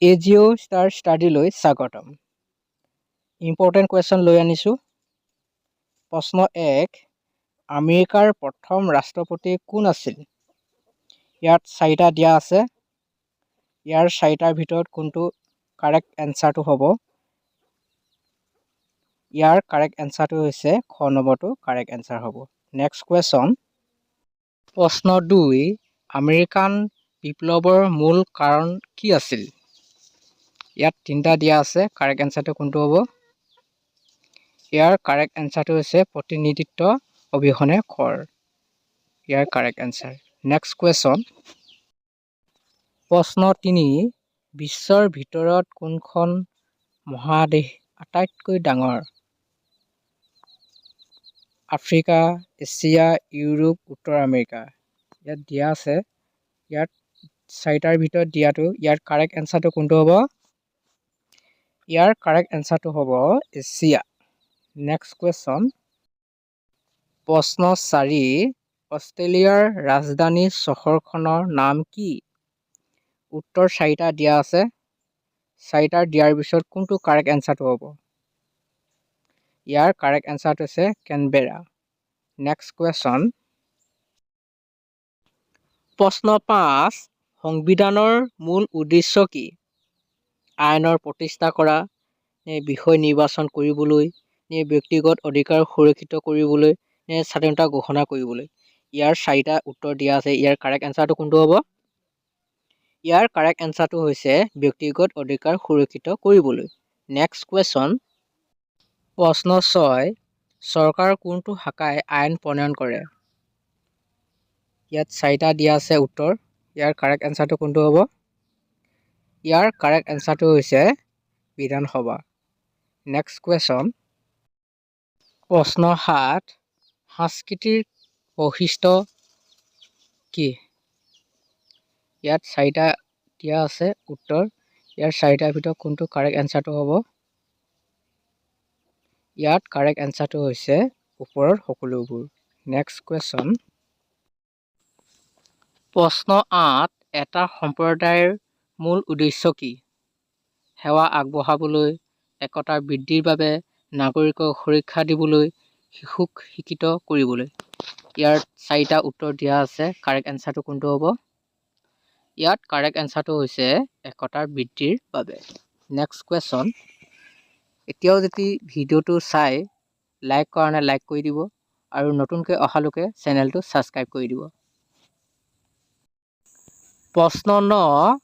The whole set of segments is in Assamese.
এজিঅ' ষ্টাৰ ষ্টাডিলৈ স্বাগতম। ইম্পৰ্টেণ্ট কুৱেশ্যন লৈ আনিছোঁ। প্ৰশ্ন 1, আমেৰিকাৰ প্ৰথম ৰাষ্ট্ৰপতি কোন আছিল? ইয়াত 4টা দিয়া আছে। ইয়াৰ 4টাৰ ভিতৰত কোনটো কাৰেক্ট এনচাৰটো হ'ব? ইয়াৰ কাৰেক্ট এনচাৰটো হৈছে খ নম্বৰটো কাৰেক্ট এনচাৰ হ'ব। Next question. প্ৰশ্ন 2, আমেৰিকান বিপ্লৱৰ মূল কাৰণ কি আছিল? ইয়াত 3টা দিয়া আছে। কাৰেক্ট এনচাৰটো কোনটো হ'ব? ইয়াৰ কাৰেক্ট এনচাৰটো হৈছে প্ৰতিনিধিত্ব অবিহনে কৰ। ইয়াৰ কাৰেক্ট এনচাৰ। Next question. প্ৰশ্ন 3, বিশ্বৰ ভিতৰত কোনখন মহাদেশ আটাইতকৈ ডাঙৰ? আফ্ৰিকা, এছিয়া, ইউৰোপ, উত্তৰ আমেৰিকা। ইয়াত দিয়া আছে। ইয়াত 4টাৰ ভিতৰত দিয়াটো ইয়াৰ কাৰেক্ট এনচাৰটো কোনটো হ'ব? ইয়াৰ কাৰেক্ট এনচাৰটো হ'ব এছিয়া। Next question. প্ৰশ্ন 4, অষ্ট্ৰেলিয়াৰ ৰাজধানী চহৰখনৰ নাম কি? উত্তৰ 4টা দিয়া আছে। 4টাৰ দিয়াৰ পিছত কোনটো কাৰেক্ট এনচাৰটো হ'ব? ইয়াৰ কাৰেক্ট এনচাৰটো হৈছে কেনবেৰা। Next question. প্ৰশ্ন 5, সংবিধানৰ মূল উদ্দেশ্য কি? আইনৰ প্ৰতিষ্ঠা কৰা, নে বিষয় নিৰ্বাচন কৰিবলৈ, নে ব্যক্তিগত অধিকাৰ সুৰক্ষিত কৰিবলৈ, নে স্বাধীনতা ঘোষণা কৰিবলৈ? ইয়াৰ 4টা উত্তৰ দিয়া আছে। ইয়াৰ কাৰেক্ট এনচাৰটো কোনটো হ'ব? ইয়াৰ কাৰেক্ট এনচাৰটো হৈছে ব্যক্তিগত অধিকাৰ সুৰক্ষিত কৰিবলৈ। Next question. প্ৰশ্ন 6, চৰকাৰৰ কোনটো শাখাই আইন প্ৰণয়ন কৰে? ইয়াত 4টা দিয়া আছে উত্তৰ। ইয়াৰ কাৰেক্ট এনচাৰটো কোনটো হ'ব? ইয়াৰ কাৰেক্ট এনচাৰটো হৈছে বিধানসভা। Next question. প্ৰশ্ন 7, সাংস্কৃতিক বৈশিষ্ট্য কি? ইয়াত 4টা দিয়া আছে উত্তৰ। ইয়াৰ 4টাৰ ভিতৰত কোনটো কাৰেক্ট এনচাৰটো হ'ব? ইয়াত কাৰেক্ট এনচাৰটো হৈছে ওপৰৰ সকলোবোৰ। Next question. প্ৰশ্ন 8, এটা সম্প্ৰদায়ৰ মূল উদ্দেশ্য কি? সেৱা আগবঢ়াবলৈ, একতা বৃদ্ধিৰ বাবে, নাগৰিকক সুৰক্ষা দিবলৈ, শিশুক শিক্ষিত কৰিবলৈ। ইয়াৰ 4টা উত্তৰ দিয়া আছে। কাৰেক্ট এনচাৰটো কোনটো হ'ব? ইয়াত কাৰেক্ট এনচাৰটো হৈছে একতা বৃদ্ধিৰ বাবে। Next question. এতিয়াও যদি ভিডিঅ'টো চাই লাইক কৰা নাই লাইক কৰি দিব, আৰু নতুনকৈ অহা লোকে চেনেলটো ছাবস্ক্ৰাইব কৰি দিব। প্ৰশ্ন 9,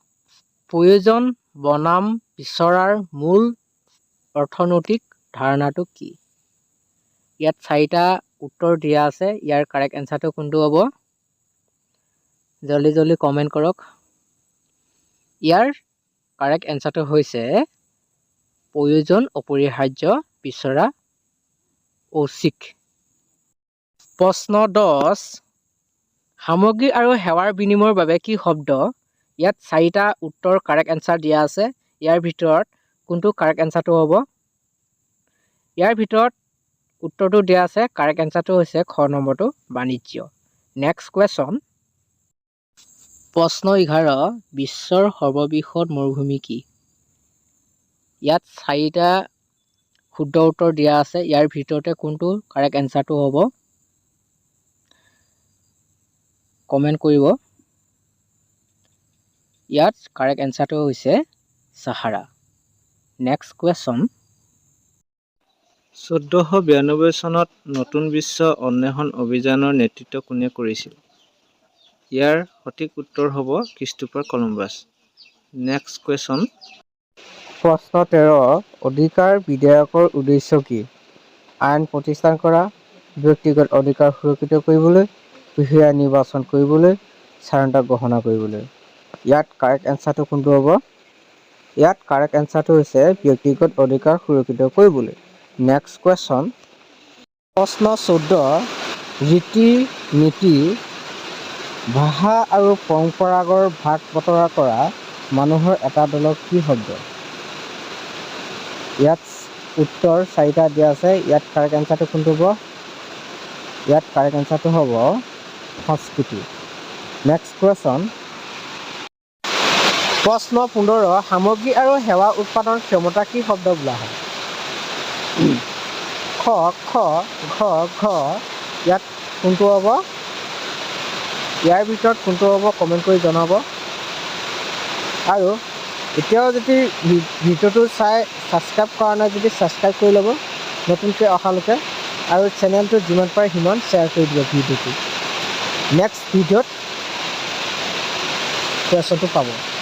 প্ৰয়োজন বনাম বিচৰাৰ মূল অৰ্থনৈতিক ধাৰণাটো কি? ইয়াত 4টা উত্তৰ দিয়া আছে। ইয়াৰ কাৰেক্ট এনচাৰটো কোনটো হ'ব? জলদি জলদি কমেণ্ট কৰক। ইয়াৰ কাৰেক্ট এনচাৰটো হৈছে প্ৰয়োজন অপৰিহাৰ্য, বিচৰা ঐচ্ছিক। প্ৰশ্ন 10, সামগ্ৰী আৰু সেৱাৰ বিনিময়ৰ বাবে কি শব্দ? ইয়াত 4টা উত্তৰ কাৰেক্ট এনচাৰ দিয়া আছে। ইয়াৰ ভিতৰত কোনটো কাৰেক্ট এনচাৰটো হ'ব? ইয়াৰ ভিতৰত উত্তৰটো দিয়া আছে। কাৰেক্ট এনচাৰটো হৈছে খ নম্বৰটো বাণিজ্য। Next question. প্ৰশ্ন 11, বিশ্বৰ সৰ্ববৃহৎ মৰুভূমি কি? ইয়াত 4টা শুদ্ধ উত্তৰ দিয়া আছে। ইয়াৰ ভিতৰতে কোনটো কাৰেক্ট এনচাৰটো হ'ব? কমেণ্ট কৰিব। ইয়াত কাৰেক্ট এনচাৰটো হৈছে ছাহাৰা। Next question. 1492 চনত নতুন বিশ্ব অন্বেষণ অভিযানৰ নেতৃত্ব কোনে কৰিছিল? ইয়াৰ সঠিক উত্তৰ হ'ব ক্ৰিষ্টোফাৰ কলম্বাছ। Next question. প্ৰশ্ন 13, অধিকাৰ বিধেয়কৰ উদ্দেশ্য কি? আইন প্ৰতিষ্ঠা কৰা, ব্যক্তিগত অধিকাৰ সুৰক্ষিত কৰিবলৈ, বিষয়া নিৰ্বাচন কৰিবলৈ, স্বাধীনতা ঘোষণা কৰিবলৈ। ইয়াত কাৰেক্ট এনচাৰটো কোনটো হ'ব? ইয়াত কাৰেক্ট এনচাৰটো হৈছে ব্যক্তিগত অধিকাৰ সুৰক্ষিত কৰিবলৈ। Next question. প্ৰশ্ন 14, ৰীতি নীতি, ভাষা আৰু পৰম্পৰাগৰ ভাগ বতৰা কৰা মানুহৰ এটা দলক কি শব্দ? ইয়াত উত্তৰ 4টা দিয়া আছে। ইয়াত কাৰেক্ট এনচাৰটো কোনটো হ'ব? ইয়াত কাৰেক্ট এনচাৰটো হ'ব সংস্কৃতি। Next question. প্ৰশ্ন 15 সামগ্ৰী আৰু সেৱা উৎপাদন ক্ষমতা কি শব্দ বোলা হয় খ খ ঘ ঘ ইয়াত কোনটো হ'ব ইয়াৰ ভিতৰত কোনটো হ'ব কমেণ্ট কৰি জনাব আৰু এতিয়াও যদি ভিডিঅ'টো চাই ছাবস্ক্ৰাইব কৰা নাই যদি ছাবস্ক্ৰাইব কৰি ল'ব নতুনকৈ অহালৈকে আৰু চেনেলটো যিমান পাৰে সিমান শ্বেয়াৰ কৰি দিব ভিডিঅ'টো নেক্সট ভিডিঅ'ত কুৱেশ্যনটো পাব